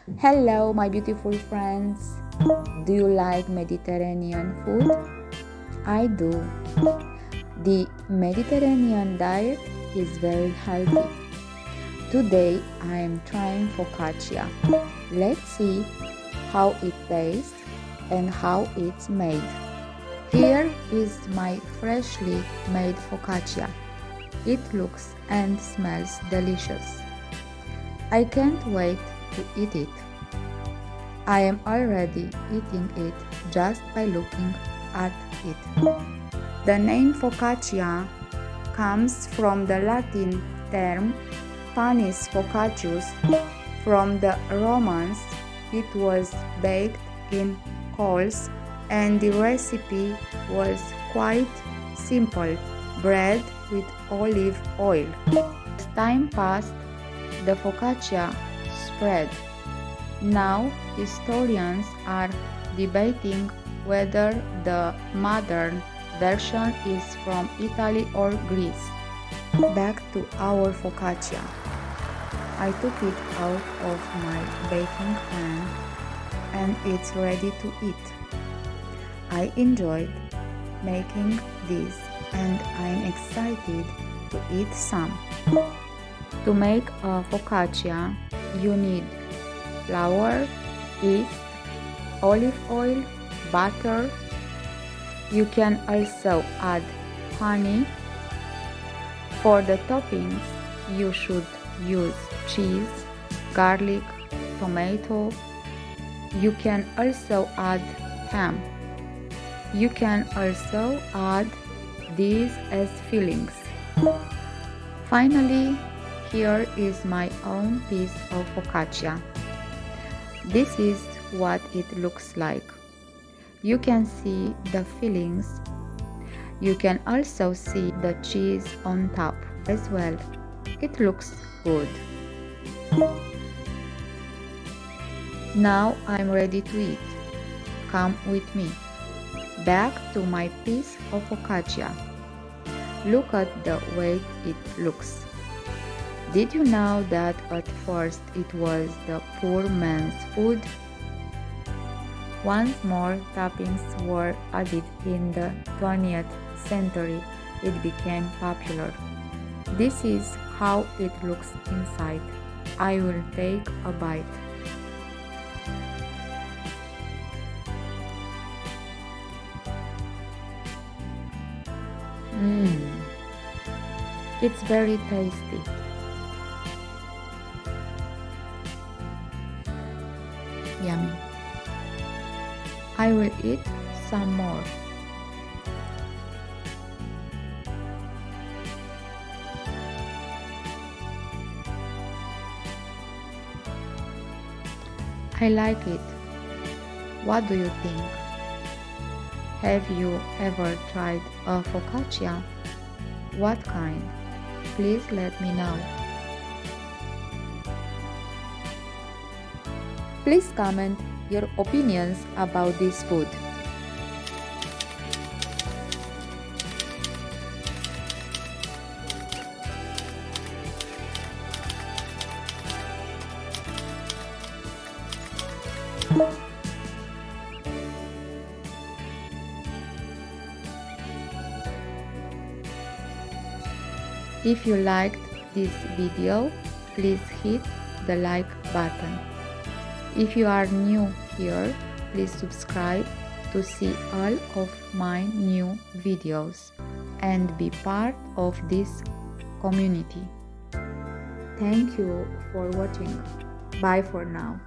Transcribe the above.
Hello, my beautiful friends. Do you like Mediterranean food? I do. The Mediterranean diet is very healthy. Today I am trying focaccia. Let's see how it tastes and how it's made. Here is my freshly made focaccia. It looks and smells delicious. I can't wait to eat it. I am already eating it just by looking at it. The name focaccia comes from the Latin term panis focaccius. From the Romans, it was baked in coals and the recipe was quite simple: bread with olive oil. As time passed, the focaccia spread. Now, historians are debating whether the modern version is from Italy or Greece. Back to our focaccia. I took it out of my baking pan and it's ready to eat. I enjoyed making this and I'm excited to eat some. To make a focaccia, you need flour, yeast, olive oil, butter. You can also add honey. For the toppings, you should use cheese, garlic, tomato. You can also add ham. You can also add these as fillings. Finally, here is my own piece of focaccia. This is what it looks like. You can see the fillings. You can also see the cheese on top as well. It looks good. Now I'm ready to eat. Come with me. Back to my piece of focaccia. Look at the way it looks. Did you know that at first it was the poor man's food? Once more toppings were added in the 20th century, it became popular. This is how it looks inside. I will take a bite. It's very tasty. Yummy. I will eat some more. I like it. What do you think? Have you ever tried a focaccia? What kind? Please let me know. Please comment your opinions about this food. If you liked this video, please hit the like button. If you are new here, please subscribe to see all of my new videos and be part of this community. Thank you for watching. Bye for now.